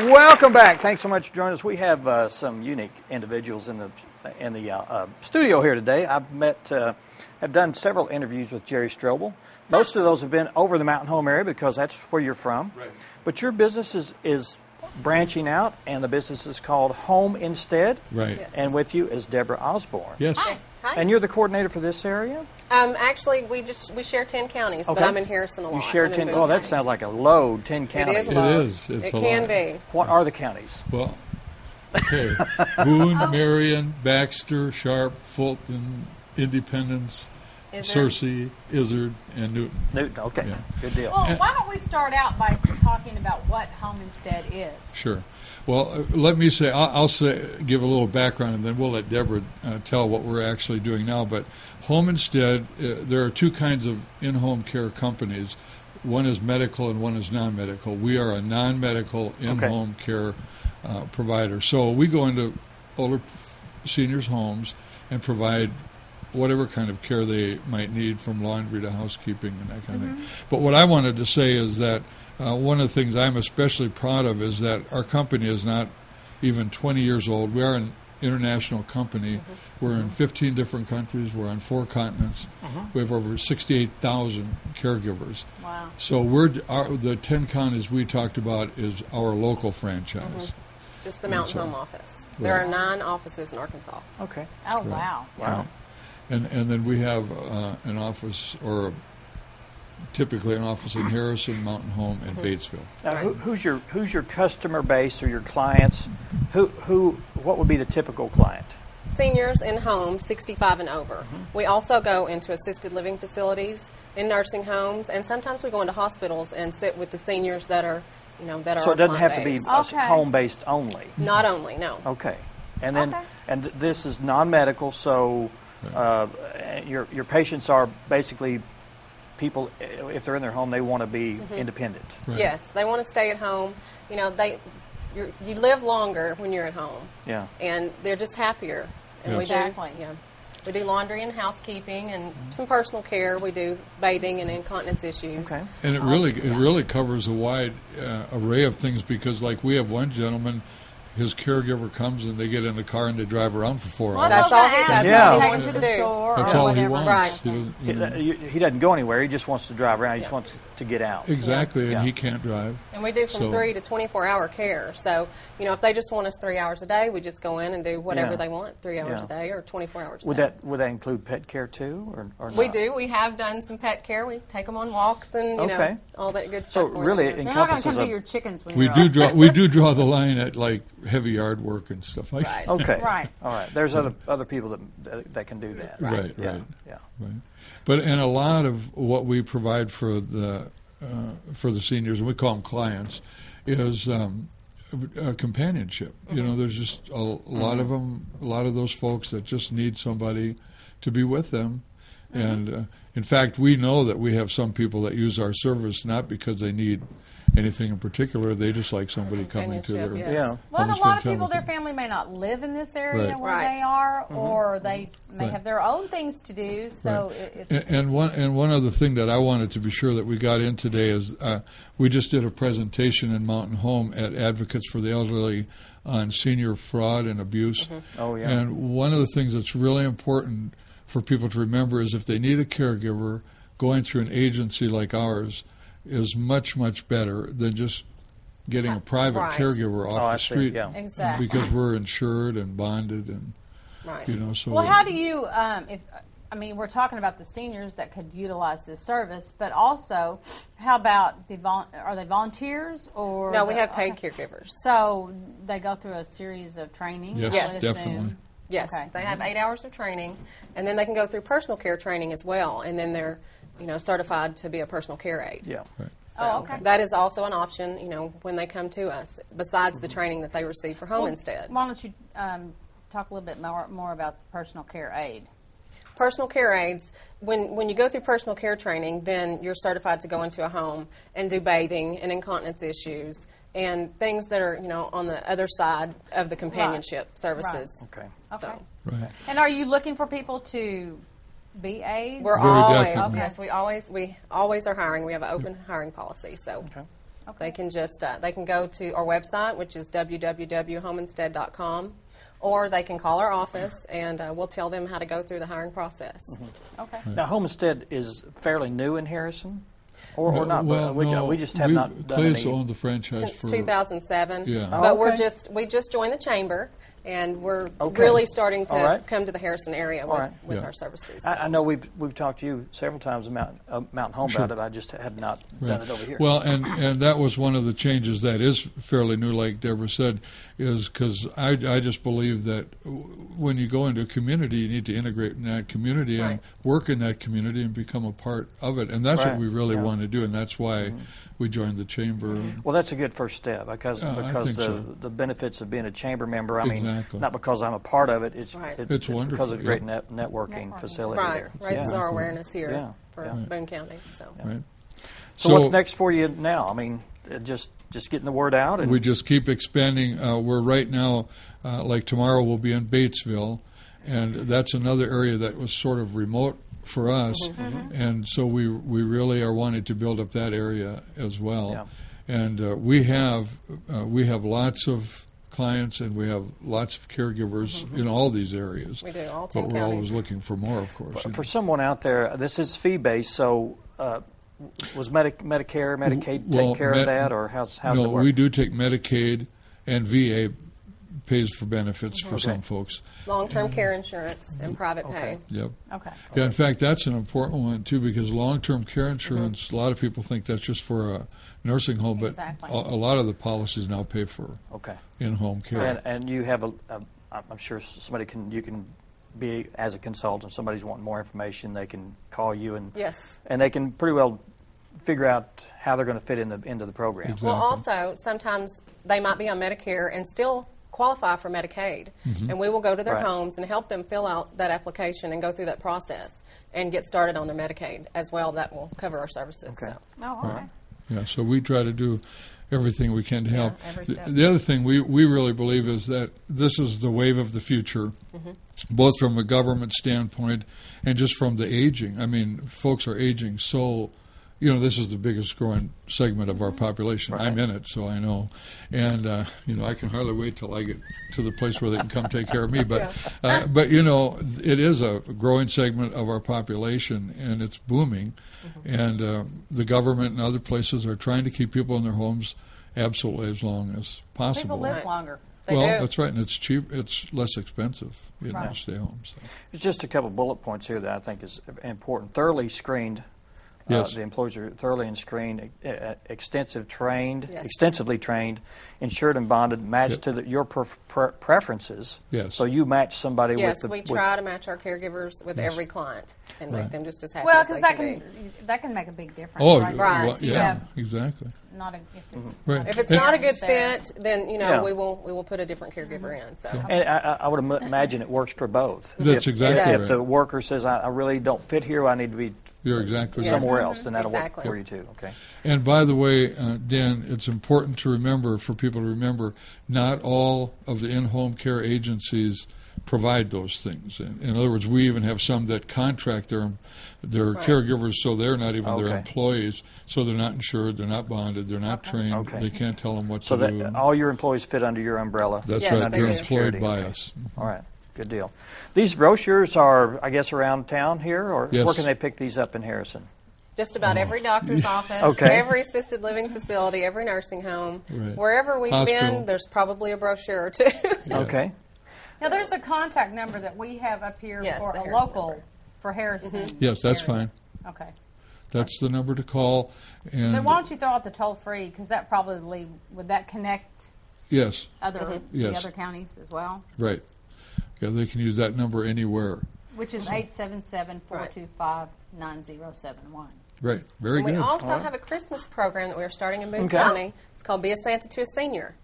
Welcome back. Thanks so much for joining us. We have some unique individuals in the studio here today. Have done several interviews with Jerry Strobel. Most of those have been over the Mountain Home area because that's where you're from. Right. But your business is branching out, and the business is called Home Instead. Right. Yes. And with you is Debra Osborn. Yes. Hi. And you're the coordinator for this area? Actually, we share 10 counties, but I'm in Harrison a lot. You share I'm in 10. Boone Oh, that counties. sounds like a load. 10 counties. It is a load. It is. It's It a can lot. be. What are the counties? Well, okay. Boone, Marion, Baxter, Sharp, Fulton, Independence, Izard. Searcy, Izard, and Newton. Newton. Okay. Yeah. Good deal. Well, why don't we start out by talking about what Home Instead is? Sure. Well, let me say, I'll give a little background, and then we'll let Debra tell what we're actually doing now. But Home Instead, there are two kinds of in-home care companies. One is medical and one is non-medical. We are a non-medical in-home care provider. So we go into older seniors' homes and provide whatever kind of care they might need, from laundry to housekeeping and that kind of thing. But what I wanted to say is that one of the things I'm especially proud of is that our company is not even 20 years old. We are an international company. We're in 15 different countries. We're on 4 continents. We have over 68,000 caregivers. Wow. So the 10 counties we talked about is our local franchise. Just the Mountain Home office. There are 9 offices in Arkansas. Okay. Oh, wow. Wow. And then we have an office, or typically an office in Harrison, Mountain Home, and Batesville. Now, who's your customer base or your clients? What would be the typical client? Seniors in homes 65 and over. We also go into assisted living facilities, in nursing homes, and sometimes we go into hospitals and sit with the seniors that are, that are. So it doesn't have to be client-based. Okay. home-based only. Not only, no. Okay. And then, Okay. and this is non-medical, so your patients are basically people, if they're in their home, they want to be independent. Right. Yes, they want to stay at home. You live longer when you're at home. Yeah. And they're just happier. And Yes. Exactly. We do laundry and housekeeping and some personal care. We do bathing and incontinence issues. Okay. And it really covers a wide array of things, because like we have one gentleman, his caregiver comes and they get in the car and they drive around for 4 hours. That's all he- Take that's all he him wants to to the do. store That's or all he whatever. wants. Right. He doesn't- He doesn't go anywhere. He just wants to drive around. He just wants to get out. exactly, Yeah. and he can't drive. And we do from So- 3 to 24-hour care. So, if they just want us 3 hours a day, we just go in and do whatever Yeah. they want, 3 hours Yeah. a day or 24 hours a Would day. that include pet care too, or not? We do. We have done some pet care. We take them on walks and, Okay. all that good So stuff. for really, them. They're not going to encompasses come a to your chickens when We you're do off. draw the line at like heavy yard work and stuff like Right. that. Okay. Right. All right. There's other people that can do that. Right, Yeah. right. Yeah. Right. But and a lot of what we provide for the seniors, and we call them clients, is companionship. There's just a lot of them, a lot of those folks that just need somebody to be with them. And in fact, we know that we have some people that use our service not because they need anything in particular. They just like somebody coming to their Companionship, Yeah. Well, and a Home lot of Instead people, with their them. family may not live in this area Right. where Right. they are, or they may Right. have their own things to do. So it's And one other thing that I wanted to be sure that we got in today is we just did a presentation in Mountain Home at Advocates for the Elderly on senior fraud and abuse. Oh, yeah. And one of the things that's really important for people to remember is if they need a caregiver, going through an agency like ours is much, much better than just getting a private Right. caregiver off I the see, street. yeah. Exactly. Because we're insured and bonded and, Right. so. well. How do you? We're talking about the seniors that could utilize this service, but also, how about are they volunteers or? No, we have paid caregivers. So they go through a series of training. Yes, I would assume. definitely. Yes, Okay. they have 8 hours of training, and then they can go through personal care training as well, and then they're, certified to be a personal care aide. Yeah. Right. So Oh, okay. that is also an option, when they come to us, besides the training that they receive for Home Instead. Why don't you talk a little bit more about personal care aid? Personal care aides, when you go through personal care training, then you're certified to go into a home and do bathing and incontinence issues and things that are, on the other side of the companionship services. Okay. Okay. So, Right. And are you looking for people to aides? We're Very always, definitely. yes, we always are hiring. We have an open hiring policy, so they can just they can go to our website, which is www.homeinstead.com, or they can call our office, and we'll tell them how to go through the hiring process. Okay. Now, Homestead is fairly new in Harrison, or not? Well, we just have not done Clay's any. owned the franchise Since for 2007, Yeah. but Oh, okay. we just joined the chamber, and we're Okay. really starting to All right. come to the Harrison area All right. with Yeah. our services. I know we've talked to you several times about Mountain Home Sure. about it. I just have not done it over here. Well, and that was one of the changes that is fairly new, like Debra said, is because I just believe that when you go into a community, you need to integrate in that community and Right. work in that community and become a part of it. And that's what Right. we really Yeah. want to do, and that's why we joined the chamber. Well, that's a good first step because I think so. the benefits of being a chamber member. I mean, Exactly. not because I'm a part of it. It's Right. It's because wonderful, of a great yeah. networking facility Right, there. raises Yeah. our awareness here Yeah. for Yeah. Boone County. So. Right. So what's next for you now? I mean, just getting the word out. And We just keep expanding. We're right now, like tomorrow, we'll be in Batesville, and that's another area that was sort of remote for us, and so we really are wanting to build up that area as well. Yeah. And we have lots of clients, and we have lots of caregivers in all these areas. We do, all 10 But we're always counties. looking for more, of course. for someone out there, this is fee-based, so was Medicare, Medicaid Well, take care of that, or how's no, it work? we do take Medicaid, and VA pays for benefits for Okay. some folks. Long-term care insurance and private pay. Yep. Okay. Yeah, in fact, that's an important one too, because long-term care insurance. A lot of people think that's just for a nursing home, but Exactly. a lot of the policies now pay for Okay. in-home care. And you have I'm sure you can be as a consultant. Somebody's wanting more information, they can call you and Yes. and they can pretty well figure out how they're going to fit into the program. Exactly. Well, also, sometimes they might be on Medicare and still qualify for Medicaid. And we will go to their Right. homes and help them fill out that application and go through that process and get started on their Medicaid as well. That will cover our services. Okay. So. Oh, okay. Yeah, so we try to do everything we can to help. every The, step. the other thing we really believe is that this is the wave of the future, both from a government standpoint and just from the aging. I mean, folks are aging so. This is the biggest growing segment of our population. Right. I'm in it, so I know. And, I can hardly wait till I get to the place where they can come take care of me. But, it is a growing segment of our population, and it's booming. And the government and other places are trying to keep people in their homes absolutely as long as possible. People live Right. longer. They well, do. that's right, and it's cheap. It's less expensive, to Right. stay home. So. There's just a couple bullet points here that I think is important. Thoroughly screened. Yes. The employees are thoroughly and screened, Yes. extensively trained, insured and bonded, matched Yep. to your preferences. Yes. So you match somebody Yes, with the. we try to match our caregivers with Yes. every client and Right. make them just as happy Well, as because they that can can be. that can make a big difference. Oh, right? Right. well, You yeah, have exactly. not a, if it's Right. not If it's And- not a good there. fit, then Yeah. we will put a different caregiver in. So And I would imagine it works for both. That's exactly If right. the worker says, I really don't fit here, I need to be You're exactly Yes. right. somewhere else, then that'll Exactly. work for you too. Okay. And by the way, Dan, it's important to remember, for people to remember, not all of the in-home care agencies provide those things. In other words, we even have some that contract their Right. caregivers, so they're not even their Okay. employees, so they're not insured, they're not bonded, they're not trained, Okay. they can't tell them what So to do. that all your employees fit under your umbrella. That's Yes, right, they they're do. employed by Okay. us. All right. Good deal. These brochures are, I guess, around town here, or Yes. where can they pick these up in Harrison? just about every doctor's office, Okay. every assisted living facility, every nursing home, Right. wherever we've Hospital. been, there's probably a brochure or two. Okay. Now, there's a contact number that we have up here Yes, for the a Harrison local number. for Harrison. Yes, that's area. fine. Okay. That's the number to call. And Then why don't you throw out the toll free, because that probably would that connect yes, the Yes. other counties as well, right. Yeah, they can use that number anywhere. which is 877-425-9071. Right, very And we good. also All right. have a Christmas program that we're starting in Boone Okay. County. It's called Be a Santa to a Senior.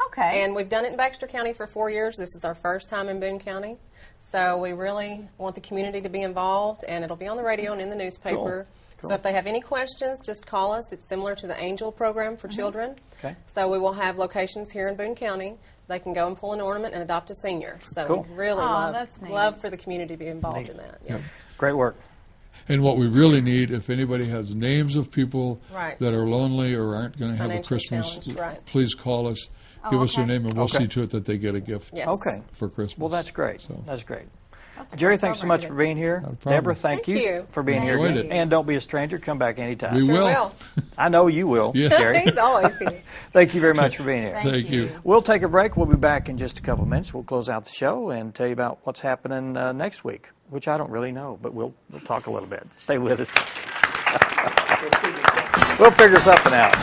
Okay. And we've done it in Baxter County for 4 years. This is our first time in Boone County. So we really want the community to be involved, and it'll be on the radio and in the newspaper. Cool. So if they have any questions, just call us. It's similar to the Angel program for children. Okay. So we will have locations here in Boone County, they can go and pull an ornament and adopt a senior. So Cool. really that's neat. love for the community to be involved in that. Yeah. Great work. And what we really need, if anybody has names of people Right. that are lonely or aren't going to have a Financially Christmas, challenged, right. please call us, give us their okay. name, and we'll Okay. see to it that they get a gift Yes. Okay. for Christmas. Well, that's great. So, That's great. That's a Jerry, great thanks so program much to for do. being here. Not a problem. Deborah, thank Thank you you. for being here Enjoyed again. it. And don't be a stranger. Come back anytime. We Sure will. will. I know you will, Yes. Jerry. He's always here. Thank you very much for being here. Thank you. We'll take a break. We'll be back in just a couple of minutes. We'll close out the show and tell you about what's happening next week, which I don't really know, but we'll talk a little bit. Stay with us. We'll figure something out.